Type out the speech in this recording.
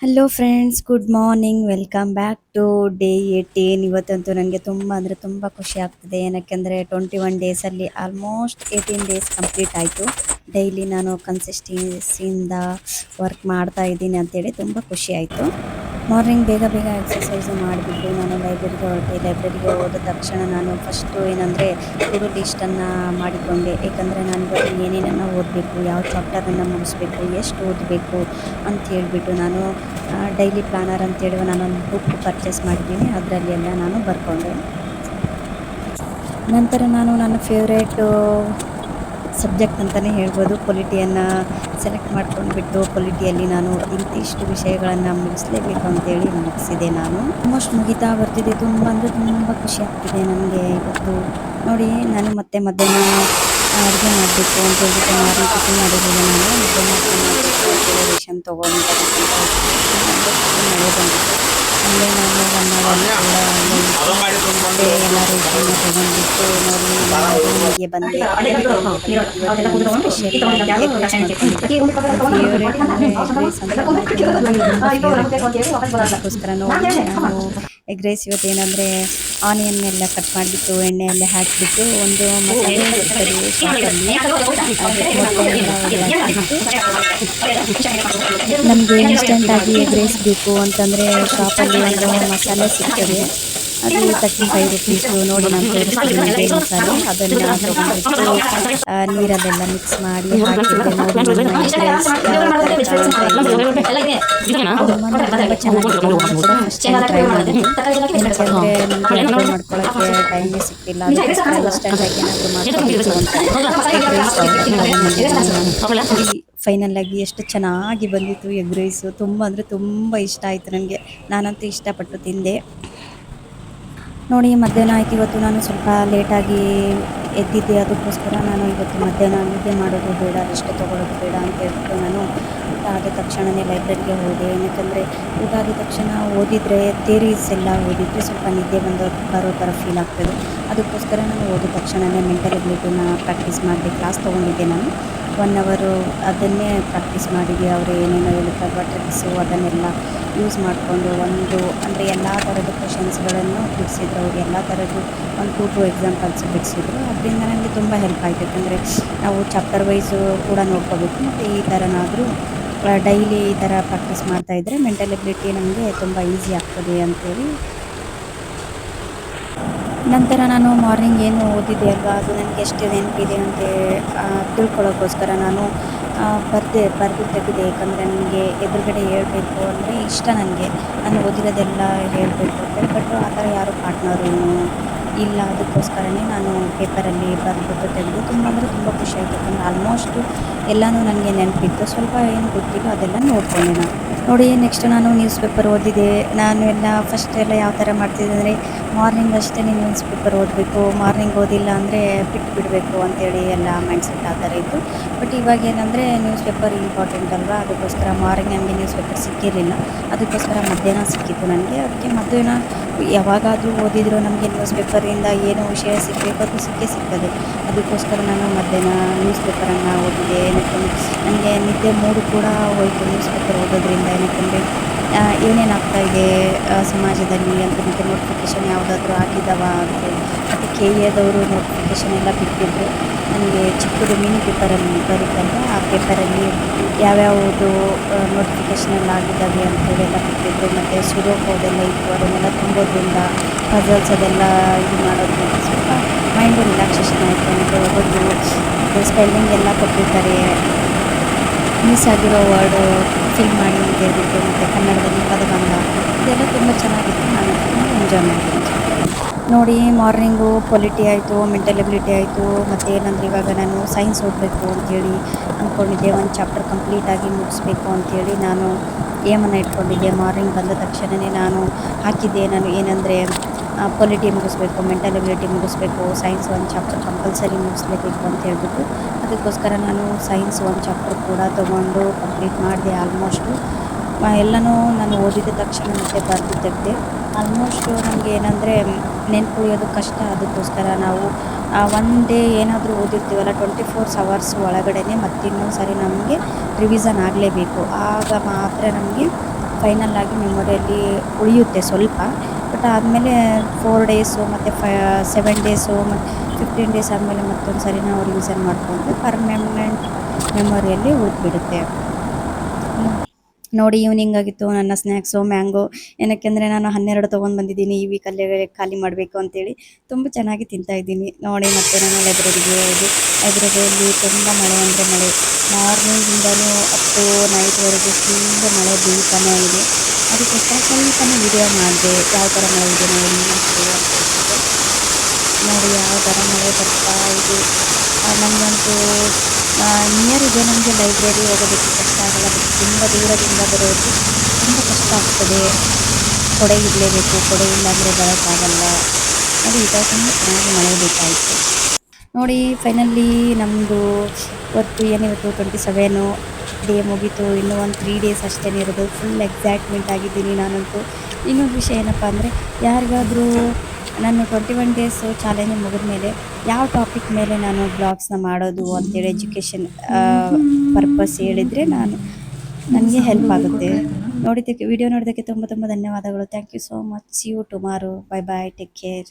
Hello friends, good morning. Welcome back to day 18. ಇವತ್ತಂತೂ ನನಗೆ ತುಂಬ ಅಂದರೆ ತುಂಬ ಖುಷಿ ಆಗ್ತಿದೆ. ಏನಕ್ಕೆಂದರೆ 21 ಡೇಸಲ್ಲಿ ಆಲ್ಮೋಸ್ಟ್ 18 ಡೇಸ್ ಕಂಪ್ಲೀಟ್ ಆಯಿತು. ಡೈಲಿ ನಾನು ಕನ್ಸಿಸ್ಟೆನ್ಸಿಯಿಂದ ವರ್ಕ್ ಮಾಡ್ತಾ ಇದ್ದೀನಿ ಅಂತೇಳಿ ತುಂಬ ಖುಷಿ ಆಯಿತು. ಮಾರ್ನಿಂಗ್ ಬೇಗ ಬೇಗ ಎಕ್ಸಸೈಸು ಮಾಡಿಬಿಟ್ಟು ನಾನು ಲೈಬ್ರರಿಗೆ ಹೊರಟೆ. ಲೈಬ್ರರಿಗೆ ಹೋದ ತಕ್ಷಣ ನಾನು ಫಸ್ಟು ಏನಂದರೆ ಟು ಡು ಲಿಸ್ಟನ್ನು ಮಾಡಿಕೊಂಡೆ. ಏಕೆಂದರೆ ನಾನು ಇವತ್ತು ಏನೇನನ್ನು ಓದಬೇಕು, ಯಾವ ಚಾಪ್ಟರನ್ನು ಮುಗಿಸ್ಬೇಕು, ಎಷ್ಟು ಓದಬೇಕು ಅಂತ ಹೇಳಿಬಿಟ್ಟು ನಾನು ಡೈಲಿ ಪ್ಲಾನರ್ ಅಂತೇಳಿ ನಾನೊಂದು ಬುಕ್ ಪರ್ಚೇಸ್ ಮಾಡಿದ್ದೀನಿ. ಅದರಲ್ಲಿ ಎಲ್ಲ ನಾನು ಬರ್ಕೊಂಡೆ. ನಂತರ ನಾನು ನನ್ನ ಫೇವ್ರೇಟು ಸಬ್ಜೆಕ್ಟ್ ಅಂತಲೇ ಹೇಳ್ಬೋದು, ಪೊಲಿಟಿಯನ್ನು ಸೆಲೆಕ್ಟ್ ಮಾಡ್ಕೊಂಡ್ಬಿಟ್ಟು ಪೊಲಿಟಿಯಲ್ಲಿ ನಾನು ಇಂತಿಷ್ಟು ವಿಷಯಗಳನ್ನು ಮುಗಿಸ್ಲೇಬೇಕು ಅಂತೇಳಿ ಮುಗಿಸಿದೆ. ನಾನು ಆಲ್ಮೋಸ್ಟ್ ಮುಗಿತಾ ಬರ್ತಿದೆ. ತುಂಬ ಅಂದರೆ ತುಂಬ ಖುಷಿ ಆಗ್ತಿದೆ ನನಗೆ ಇವತ್ತು. ನೋಡಿ, ನಾನು ಮತ್ತೆ ಮಧ್ಯಾಹ್ನ ಅಡುಗೆ ಮಾಡಬೇಕು ಅಂತ ಹೇಳ್ಬಿಟ್ಟು ಮಾರ್ನಿಂಗ್ ಟಿಫಿನ್ ಮಾಡಿದ್ದೀನಿ. ನಾನು ಮಧ್ಯಾಹ್ನ ಅಂತೇಳಿ ರೇಷನ್ ತೊಗೊಂಡು ಮಳೆ ಬಂದಿತ್ತು. ಅಲ್ಲೇ ನಾನು 1 ಅವರ್ ಕೂಡ ಎಲ್ಲ ರೇಷನ್ನ ತೊಗೊಂಡ್ಬಿಟ್ಟು ನೋಡಿ ನಾನು ರೂಮಿಗೆ ಬಂದೆ. ಫೇವ್ರೇಟ್ ಅಂದರೆ ಎಗ್ ರೈಸ್ ಅಂತ ಅದಕ್ಕೋಸ್ಕರ ನೋಡಿ ನಾನು ಎಗ್ ರೈಸ್ ಇವತ್ತು ಏನಂದರೆ ಆನಿಯನ್ ಎಲ್ಲ ಕಟ್ ಮಾಡಿಬಿಟ್ಟು ಎಣ್ಣೆಯಲ್ಲೇ ಹಾಕಿಬಿಟ್ಟು ಒಂದು ಮಸಾಲೆ ಸಿಗ್ತದೆ ಶಾಪಲ್ಲಿ, ನಮಗೆ ಇನ್ಸ್ಟೆಂಟಾಗಿ ಎಗ್ ರೈಸ್ ಬೇಕು ಅಂತಂದರೆ ಶಾಪಲ್ಲಿ ಒಂದು ಮಸಾಲೆ ಸಿಗ್ತದೆ. ಅದು 35 ರುಪೀಸು. ನೋಡಿ ನಾನು ತೋರಿಸ್ತೀನಿ ಮಸಾಲೆ. ಅದನ್ನು ತೊಗೊಂಡ್ಬಿಟ್ಟು ನೀರಲ್ಲೆಲ್ಲ ಮಿಕ್ಸ್ ಮಾಡಿ ಹಾಕಿದ್ದೆ. ನೋಡಿ ನನ್ನ ಎಗ್ ರೈಸ್ ತುಂಬ ಚೆನ್ನಾಗಿದೆ. ಫಸ್ಟ್ ಟೈಮ್ ಟ್ರೈ ಮಾಡಿದ್ದೆ. ಏನಕ್ಕೆ ನನಗೆ ಅಡುಗೆ ಮಾಡ್ಕೊಳ್ಳೋಕ್ಕೆ ಟೈಮೇ ಸಿಗ್ತಿಲ್ಲ. ಅದಕ್ಕೋಸ್ಕರ ಇನ್ಸ್ಟೆಂಟಾಗಿ ಏನಾದರೂ ಮಾಡ್ಕೊಬೇಕು ಅಂತ ಎಗ್ ರೈಸ್ ಫೈನಲ್ ಆಗಿ ಎಷ್ಟು ಚೆನ್ನಾಗಿ ಬಂದಿತ್ತು ಎಗ್ ರೈಸು. ತುಂಬ ಅಂದರೆ ತುಂಬ ಇಷ್ಟ ಆಯಿತು ನನಗೆ. ನಾನಂತೂ ಇಷ್ಟಪಟ್ಟು ತಿಂದೆ. ನೋಡಿ, ಮಧ್ಯಾಹ್ನ ಆಯ್ತು. ಇವತ್ತು ನಾನು ಸ್ವಲ್ಪ ಲೇಟಾಗಿ ಎದ್ದಿದ್ದೆ. ಅದಕ್ಕೋಸ್ಕರ ನಾನು ಇವತ್ತು ಮಧ್ಯಾಹ್ನ ನಿದ್ದೆ ಮಾಡೋದು ಬೇಡ, ರೆಸ್ಟ್ ತೊಗೊಳ್ಳೋದು ಬೇಡ ಅಂತ ಹೇಳ್ಬಿಟ್ಟು ನಾನು ಊಟ ಆದ ತಕ್ಷಣವೇ ಲೈಬ್ರರಿಗೆ ಹೋದೆ. ಏನಕ್ಕಂದರೆ ಊಟ ಆದ ತಕ್ಷಣ ಓದಿದರೆ ಥಿಯರೀಸ್ ಎಲ್ಲ ಓದಿದರೆ ಸ್ವಲ್ಪ ನಿದ್ದೆ ಬರೋ ಥರ ಫೀಲ್ ಆಗ್ತದೆ. ಅದಕ್ಕೋಸ್ಕರ ನಾನು ಓದಿದ ತಕ್ಷಣವೇ ಮೆಂಟಲ್ ಎಬಿಲಿಟಿನ ಪ್ರಾಕ್ಟೀಸ್ ಮಾಡಿದೆ. ಕ್ಲಾಸ್ ತೊಗೊಂಡಿದ್ದೆ ನಾನು 1 ಅವರ್. ಅದನ್ನೇ ಪ್ರಾಕ್ಟೀಸ್ ಮಾಡಿದ್ದೆ. ಅವರು ಏನೇನೋ ಹೇಳ್ತಾರೋ ಟ್ರಿಕ್ಸು ಅದನ್ನೆಲ್ಲ ಯೂಸ್ ಮಾಡಿಕೊಂಡು ಅಂದರೆ ಎಲ್ಲ ಥರದ ಕ್ವೆಶನ್ಸ್ಗಳನ್ನು ಬಿಡಿಸಿದ್ರು. ಅವರು ಎಲ್ಲ ಥರದ್ದು 1 to 2 ಎಕ್ಸಾಂಪಲ್ಸ್ ಬಿಡಿಸಿದ್ರು. ಅದರಿಂದ ನನಗೆ ತುಂಬ ಹೆಲ್ಪ್ ಆಯಿತು. ಯಾಕಂದರೆ ನಾವು ಚಾಪ್ಟರ್ ವೈಸು ಕೂಡ ನೋಡ್ಕೋಬೇಕು. ಮತ್ತು ಈ ಥರನಾದರೂ ಡೈಲಿ ಈ ಥರ ಪ್ರಾಕ್ಟೀಸ್ ಮಾಡ್ತಾಯಿದ್ರೆ ಮೆಂಟಲ್ ಎಬಿಲಿಟಿ ನಮಗೆ ತುಂಬ ಈಸಿ ಆಗ್ತದೆ ಅಂಥೇಳಿ. ನಂತರ ನಾನು ಮಾರ್ನಿಂಗ್ ಏನು ಓದಿದೆ ಅಲ್ವಾ, ಅದು ನನಗೆ ಎಷ್ಟು ನೆನಪಿದೆ ಅಂತ ತಿಳ್ಕೊಳ್ಳೋಕ್ಕೋಸ್ಕರ ನಾನು ಬರೆದು ತೆಗೆದೆ. ಯಾಕಂದರೆ ನನಗೆ ಎದುರುಗಡೆ ಹೇಳಬೇಕು ಅಂದರೆ ಇಷ್ಟ ನನಗೆ. ನಾನು ಓದಿರೋದೆಲ್ಲ ಹೇಳಬೇಕು ಅಂತ. ಬಟ್ ಆ ಥರ ಯಾರು ಪಾರ್ಟ್ನರು ಇಲ್ಲ. ಅದಕ್ಕೋಸ್ಕರನೇ ನಾನು ಪೇಪರಲ್ಲಿ ಬರೆದ್ಬಿಟ್ಟು ತೆಗೆದು ತುಂಬ ಅಂದರೆ ತುಂಬ ಖುಷಿಯಾಯಿತು. ಯಾಕಂದರೆ ಆಲ್ಮೋಸ್ಟು ಎಲ್ಲನೂ ನನಗೆ ನೆನಪಿತ್ತು. ಸ್ವಲ್ಪ ಏನು ಗೊತ್ತಿಲ್ಲ ಅದೆಲ್ಲ ನೋಡಿಕೊಂಡೆ ನಾನು. ನೋಡಿ, ನೆಕ್ಸ್ಟ್ ನಾನು ನ್ಯೂಸ್ ಪೇಪರ್ ಓದಿದೆ. ನಾನು ಫಸ್ಟ್ ಎಲ್ಲ ಯಾವ ಥರ ಮಾಡ್ತಿದ್ದೆ ಅಂದರೆ ಮಾರ್ನಿಂಗ್ ಅಷ್ಟೇ ನ್ಯೂಸ್ ಪೇಪರ್ ಓದಬೇಕು, ಮಾರ್ನಿಂಗ್ ಓದಿಲ್ಲ ಅಂದರೆ ಬಿಡಬೇಕು ಅಂತೇಳಿ ಎಲ್ಲ ಮೈಂಡ್ಸೆಟ್ ಆ ಥರ ಇತ್ತು. ಬಟ್ ಇವಾಗ ಏನಂದರೆ ನ್ಯೂಸ್ ಪೇಪರ್ ಇಂಪಾರ್ಟೆಂಟ್ ಅಲ್ವಾ, ಅದಕ್ಕೋಸ್ಕರ ಮಾರ್ನಿಂಗ್ ನಮಗೆ ನ್ಯೂಸ್ ಪೇಪರ್ ಸಿಕ್ಕಿರಲಿಲ್ಲ. ಅದಕ್ಕೋಸ್ಕರ ಮಧ್ಯಾಹ್ನ ಸಿಕ್ಕಿತ್ತು ನನಗೆ. ಅದಕ್ಕೆ ಮಧ್ಯಾಹ್ನ ಯಾವಾಗಾದರೂ ಓದಿದರೂ ನಮಗೆ ನ್ಯೂಸ್ ಪೇಪರಿಂದ ಏನು ವಿಷಯ ಸಿಗಬೇಕು ಅದು ಸಿಗ್ತದೆ. ಅದಕ್ಕೋಸ್ಕರ ನಾನು ಮಧ್ಯಾಹ್ನ ನ್ಯೂಸ್ ಪೇಪರನ್ನು ಓದಿದೆ. ನನಗೆ ನಿದ್ದೆ ಮೂಡು ಕೂಡ ಹೋಯಿತು ನ್ಯೂಸ್ ಪೇಪರ್ ಓದೋದ್ರಿಂದ. ಏನಕ್ಕೆಂದರೆ ಏನೇನಾಗ್ತಾಯಿದೆ ಸಮಾಜದಲ್ಲಿ ಅಂತ ಮತ್ತು ನೋಟಿಫಿಕೇಷನ್ ಯಾವುದಾದ್ರೂ ಆಗಿದ್ದಾವ ಅಂತೇಳಿ. ಮತ್ತು KA ನೋಟಿಫಿಕೇಷನ್ ಎಲ್ಲ ಬಿಟ್ಟಿದ್ರು. ನನಗೆ ಚಿಕ್ಕದು ಮಿನಿ ಪೇಪರಲ್ಲಿ ಬರುತ್ತಲ್ವ, ಆ ಪೇಪರಲ್ಲಿ ಯಾವ್ಯಾವುದು ನೋಟಿಫಿಕೇಷನೆಲ್ಲ ಆಗಿದ್ದಾವೆ ಅಂತೇಳೆಲ್ಲ ಬಿಟ್ಟಿದ್ರು. ಮತ್ತು ಸುಡೋಕೋದೆಲ್ಲ ಇತ್ತು. ಅದನ್ನೆಲ್ಲ ತುಂಬೋದ್ರಿಂದ ಪಜಲ್ಸ್ ಅದೆಲ್ಲ ಇದು ಮಾಡೋದ್ರಿಂದ ಸ್ವಲ್ಪ ಮೈಂಡು ರಿಲ್ಯಾಕ್ಸೇಷನ್ ಆಯಿತು. ಮತ್ತು ಓದೋದು ಮತ್ತು ಸ್ಪೆಲ್ಲಿಂಗ್ ಎಲ್ಲ ಕೊಟ್ಟಿರ್ತಾರೆ, ಮಿಸ್ ಆಗಿರೋ ವರ್ಡು ಫಿಲ್ ಮಾಡಿ ಅಂತ ಹೇಳ್ಬಿಟ್ಟು. ಮತ್ತು ಕನ್ನಡದಲ್ಲಿ ಪದಬಂಧ ಇದೆಲ್ಲ ತುಂಬ ಚೆನ್ನಾಗಿತ್ತು. ನಾನು ಎಂಜಾಯ್ ಮಾಡಿದ್ದೀನಿ. ನೋಡಿ, ಮಾರ್ನಿಂಗು ಪೊಲಿಟಿ ಆಯಿತು, ಮೆಂಟಲ್ ಎಬಿಲಿಟಿ ಆಯಿತು. ಮತ್ತು ಏನಂದರೆ ಇವಾಗ ನಾನು ಸೈನ್ಸ್ ಓದಬೇಕು ಅಂಥೇಳಿ ಅಂದ್ಕೊಂಡಿದ್ದೆ. ಒಂದು ಚಾಪ್ಟರ್ ಕಂಪ್ಲೀಟಾಗಿ ಮುಗಿಸ್ಬೇಕು ಅಂಥೇಳಿ ನಾನು ಏಮನ್ನು ಇಟ್ಕೊಂಡಿದ್ದೆ. ಮಾರ್ನಿಂಗ್ ಬಂದ ತಕ್ಷಣವೇ ನಾನು ಹಾಕಿದ್ದೆ. ನಾನು ಏನಂದರೆ ಪೊಲಿಟಿ ಮುಗಿಸ್ಬೇಕು, ಮೆಂಟಲ್ ಎಬಿಲಿಟಿ ಮುಗಿಸ್ಬೇಕು, ಸೈನ್ಸ್ 1 ಚಾಪ್ಟರ್ ಕಂಪಲ್ಸರಿ ಮುಗಿಸ್ಲೇಬೇಕು ಅಂತ ಹೇಳ್ಬಿಟ್ಟು. ಅದಕ್ಕೋಸ್ಕರ ನಾನು ಸೈನ್ಸ್ 1 ಚಾಪ್ಟರ್ ಕೂಡ ತೊಗೊಂಡು ಕಂಪ್ಲೀಟ್ ಮಾಡಿದೆ. ಆಲ್ಮೋಸ್ಟು ಎಲ್ಲನೂ ನಾನು ಓದಿದ ತಕ್ಷಣ ಮತ್ತೆ ಬರೆದು ತೆಗೆದೆ. ಆಲ್ಮೋಸ್ಟು ನಮಗೆ ಏನಂದರೆ ನೆನ್ಪುಳಿಯೋದು ಕಷ್ಟ. ಅದಕ್ಕೋಸ್ಕರ ನಾವು ಒನ್ ಡೇ ಏನಾದರೂ ಓದಿರ್ತೀವಲ್ಲ 24 ಅವರ್ಸ್ ಒಳಗಡೆ ಮತ್ತೆ ಇನ್ನೊಂದು ಸಾರಿ ನಮಗೆ ರಿವಿಸನ್ ಆಗಲೇಬೇಕು. ಆಗ ಮಾತ್ರ ನಮಗೆ ಫೈನಲ್ ಆಗಿ ಮೆಮೊರಿಯಲ್ಲಿ ಉಳಿಯುತ್ತೆ ಸ್ವಲ್ಪ. ಬಟ್ ಆದಮೇಲೆ 4 ಡೇಸು ಮತ್ತು 7 ಡೇಸು ಮತ್ತು 15 ಡೇಸ್ ಆದಮೇಲೆ ಮತ್ತೊಂದು ಸರಿ ನಾವು ರಿವಿಷನ್ ಮಾಡಿಕೊಂಡ್ರೆ ಪರ್ಮನೆಂಟ್ ಮೆಮೊರಿಯಲ್ಲಿ ಉಳಿದ್ಬಿಡುತ್ತೆ. ನೋಡಿ ಈವ್ನಿಂಗ್ ಆಗಿತ್ತು. ನನ್ನ ಸ್ನ್ಯಾಕ್ಸು ಮ್ಯಾಂಗೋ, ಏನಕ್ಕೆಂದರೆ ನಾನು 12 ತೊಗೊಂಡು ಬಂದಿದ್ದೀನಿ ಈ ವೀಕಲ್ಲೇ ಖಾಲಿ ಮಾಡಬೇಕು ಅಂತೇಳಿ. ತುಂಬ ಚೆನ್ನಾಗಿ ತಿಂತಾ ಇದ್ದೀನಿ. ನೋಡಿ ಮತ್ತೆ ನಾನು ಲೈಬ್ರರಿಗೆ ಹೋದೆ. ಲೈಬ್ರರಿಯಲ್ಲಿ ತುಂಬ ಮಳೆ ಅಂದರೆ ಮಳೆ, ಮಾರ್ನಿಂಗಿಂದನೂ ಅಪ್ ಟು ನೈಟ್ವರೆಗೂ ಫುಲ್ ಮಳೆ ಬೀಳ್ತಾನೇ ಇದೆ. ಅದಕ್ಕೋಸ್ಕರ ಸ್ವಲ್ಪನೇ ವಿಡಿಯೋ ಮಾಡಿದೆ, ಯಾವ ಥರ ಮಳೆ ಇದೆ ನೋಡಿ ಮತ್ತೆ ಅಂತ ಹೇಳ್ಬಿಟ್ಟು. ನೋಡಿ ಯಾವ ಥರ ಮಳೆ ಬರ್ತಾ ಇದೆ. ನಮಗಂತೂ ನಿಯರ್ ಇದೆ, ನಮಗೆ ಲೈಬ್ರರಿ ಹೋಗೋದಕ್ಕೆ ಕಷ್ಟ ಆಗಲ್ಲ. ಬಟ್ ತುಂಬ ದೂರದಿಂದ ಬರೋದು ತುಂಬ ಕಷ್ಟ ಆಗ್ತದೆ. ಕೊಡೆ ಇರಲೇಬೇಕು, ಕೊಡೆ ಇಲ್ಲಾಂದರೆ ಬರೋಕ್ಕಾಗಲ್ಲ. ನೋಡಿ ಈ ಥರ ತುಂಬ ಚೆನ್ನಾಗಿ ಮಳೆ ಬೇಕಾಯಿತು. ನೋಡಿ ಫೈನಲಿ ನಮ್ಮದು ಇವತ್ತು 27 ಡೇ ಮುಗೀತು. ಇನ್ನೂ ಒಂದು 3 ಡೇಸ್ ಅಷ್ಟೇ ಇರೋದು. ಫುಲ್ ಎಕ್ಸೈಟ್ಮೆಂಟ್ ಆಗಿದ್ದೀನಿ ನಾನಂತೂ. ಇನ್ನೊಂದು ವಿಷಯ ಏನಪ್ಪ ಅಂದರೆ, ಯಾರಿಗಾದರೂ ನಾನು 21 ಡೇಸು ಚಾಲೆಂಜ್ ಮುಗಿದ ಮೇಲೆ ಯಾವ ಟಾಪಿಕ್ ಮೇಲೆ ನಾನು ಬ್ಲಾಗ್ಸ್ನ ಮಾಡೋದು ಅಂತೇಳಿ ಎಜುಕೇಷನ್ ಪರ್ಪಸ್ ಹೇಳಿದರೆ ನನಗೆ ಹೆಲ್ಪ್ ಆಗುತ್ತೆ. ವಿಡಿಯೋ ನೋಡಿದ್ದಕ್ಕೆ ತುಂಬ ತುಂಬ ಧನ್ಯವಾದಗಳು. Thank you so much. See you tomorrow. Bye bye, take care.